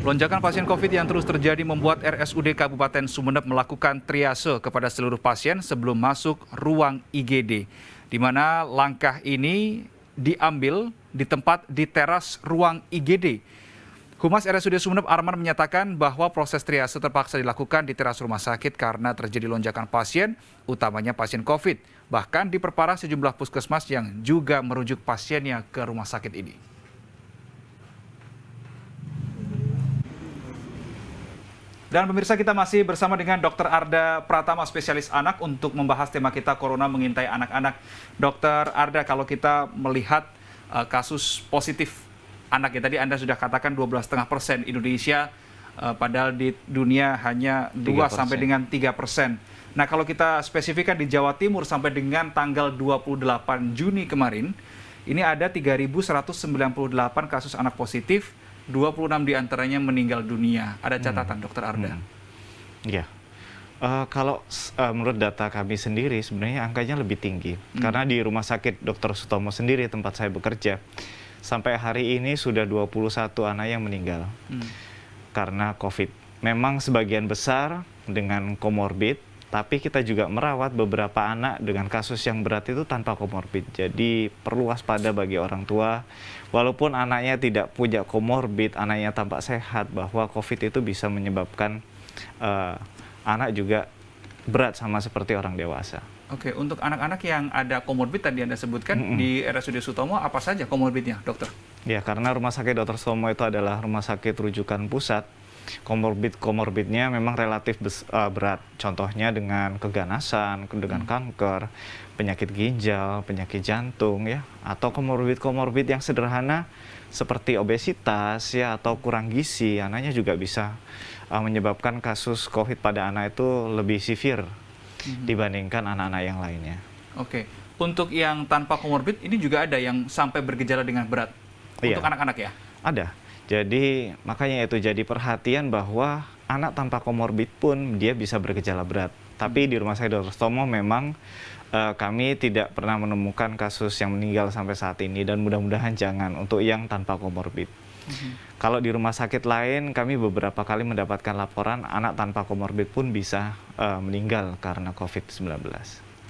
Lonjakan pasien COVID yang terus terjadi membuat RSUD Kabupaten Sumeneb melakukan triase kepada seluruh pasien sebelum masuk ruang IGD, di mana langkah ini diambil di tempat di teras ruang IGD. Humas RSUD Sumeneb Arman menyatakan bahwa proses triase terpaksa dilakukan di teras rumah sakit karena terjadi lonjakan pasien, utamanya pasien COVID. Bahkan diperparah sejumlah puskesmas yang juga merujuk pasiennya ke rumah sakit ini. Dan pemirsa, kita masih bersama dengan Dr. Arda Pratama, spesialis anak, untuk membahas tema kita Corona mengintai anak-anak. Dr. Arda, kalau kita melihat kasus positif anak, ya tadi Anda sudah katakan 12,5% Indonesia, padahal di dunia hanya 2 sampai dengan 3%. Nah, kalau kita spesifikkan di Jawa Timur sampai dengan tanggal 28 Juni kemarin, ini ada 3.198 kasus anak positif, 26 diantaranya meninggal dunia. Ada catatan, Dokter Arda? Ya, kalau menurut data kami sendiri sebenarnya angkanya lebih tinggi. Karena di Rumah Sakit Dr. Sutomo sendiri tempat saya bekerja, sampai hari ini sudah 21 anak yang meninggal karena COVID. Memang sebagian besar dengan komorbid, tapi kita juga merawat beberapa anak dengan kasus yang berat itu tanpa komorbid. Jadi perlu waspada bagi orang tua, walaupun anaknya tidak punya komorbid, anaknya tampak sehat, bahwa COVID itu bisa menyebabkan anak juga berat sama seperti orang dewasa. Oke, untuk anak-anak yang ada komorbid tadi Anda sebutkan di RSUD Sutomo, apa saja komorbidnya, dokter? Ya, karena Rumah Sakit Dr. Sutomo itu adalah rumah sakit rujukan pusat, komorbidnya memang relatif berat. Contohnya dengan keganasan, dengan kanker, penyakit ginjal, penyakit jantung, ya, atau komorbid yang sederhana seperti obesitas, ya, atau kurang gizi. Anaknya juga bisa menyebabkan kasus COVID pada anak itu lebih severe dibandingkan anak-anak yang lainnya. Oke, untuk yang tanpa komorbid ini juga ada yang sampai bergejala dengan berat untuk anak-anak, ya? Ada. Jadi makanya itu jadi perhatian bahwa anak tanpa komorbid pun dia bisa bergejala berat. Tapi di Rumah Sakit Dr. Sutomo memang kami tidak pernah menemukan kasus yang meninggal sampai saat ini, dan mudah-mudahan jangan untuk yang tanpa komorbid. Kalau di rumah sakit lain kami beberapa kali mendapatkan laporan anak tanpa komorbid pun bisa meninggal karena COVID-19.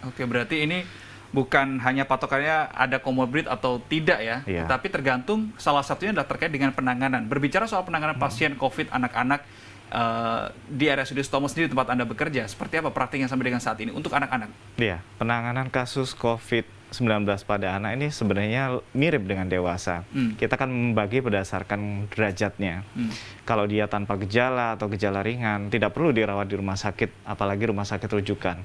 Oke, berarti ini bukan hanya patokannya ada komorbid atau tidak, ya, tapi tergantung, salah satunya adalah terkait dengan penanganan. Berbicara soal penanganan pasien COVID anak-anak di RSUD Sutomo sendiri tempat Anda bekerja, seperti apa praktiknya sampai dengan saat ini untuk anak-anak? Iya, penanganan kasus COVID-19 pada anak ini sebenarnya mirip dengan dewasa. Kita kan membagi berdasarkan derajatnya. Kalau dia tanpa gejala atau gejala ringan, tidak perlu dirawat di rumah sakit, apalagi rumah sakit rujukan.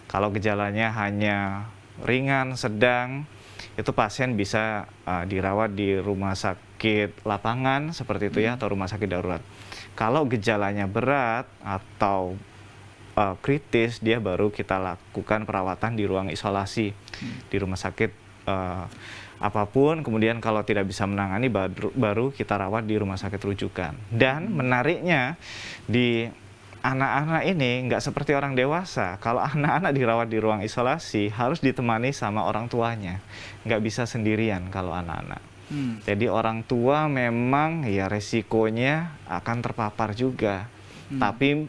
Kalau gejalanya hanya ringan, sedang, itu pasien bisa dirawat di rumah sakit lapangan seperti itu, ya, atau rumah sakit darurat. Kalau gejalanya berat atau kritis, dia baru kita lakukan perawatan di ruang isolasi di rumah sakit apapun. Kemudian kalau tidak bisa menangani, baru kita rawat di rumah sakit rujukan. Dan menariknya di anak-anak ini nggak seperti orang dewasa. Kalau anak-anak dirawat di ruang isolasi harus ditemani sama orang tuanya, nggak bisa sendirian kalau anak-anak. Jadi orang tua memang ya resikonya akan terpapar juga. Tapi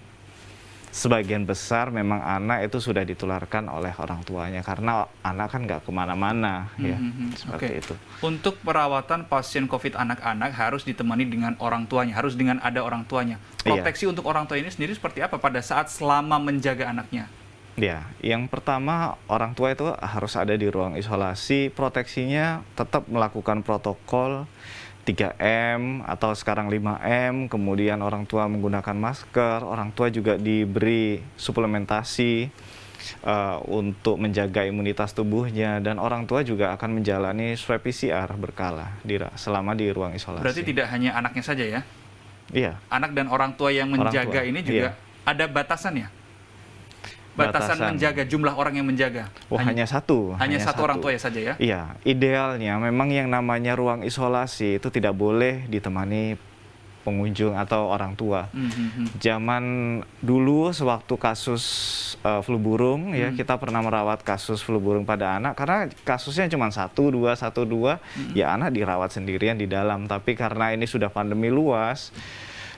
sebagian besar memang anak itu sudah ditularkan oleh orang tuanya, karena anak kan nggak kemana-mana, ya, seperti itu. Untuk perawatan pasien COVID anak-anak harus ditemani dengan orang tuanya, harus dengan ada orang tuanya. Proteksi untuk orang tua ini sendiri seperti apa pada saat selama menjaga anaknya? Ya, yang pertama orang tua itu harus ada di ruang isolasi. Proteksinya tetap melakukan protokol 3M atau sekarang 5M, kemudian orang tua menggunakan masker, orang tua juga diberi suplementasi untuk menjaga imunitas tubuhnya, dan orang tua juga akan menjalani swab PCR berkala selama di ruang isolasi. Berarti tidak hanya anaknya saja, ya? Iya. Anak dan orang tua yang menjaga ini juga ada batasannya? Batasan menjaga, jumlah orang yang menjaga? Hanya satu. Hanya satu orang tua saja, ya? Iya, idealnya memang yang namanya ruang isolasi itu tidak boleh ditemani pengunjung atau orang tua. Zaman dulu sewaktu kasus flu burung, ya, kita pernah merawat kasus flu burung pada anak, karena kasusnya cuma 1-2, ya anak dirawat sendirian di dalam. Tapi karena ini sudah pandemi luas,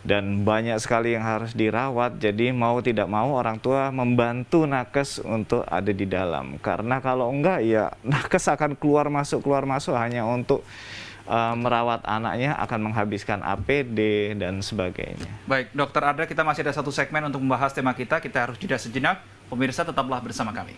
dan banyak sekali yang harus dirawat. Jadi mau tidak mau orang tua membantu nakes untuk ada di dalam, karena kalau enggak ya nakes akan keluar masuk hanya untuk merawat anaknya, akan menghabiskan APD dan sebagainya. Baik, Dokter Arda, kita masih ada satu segmen untuk membahas tema kita harus jeda sejenak. Pemirsa tetaplah bersama kami.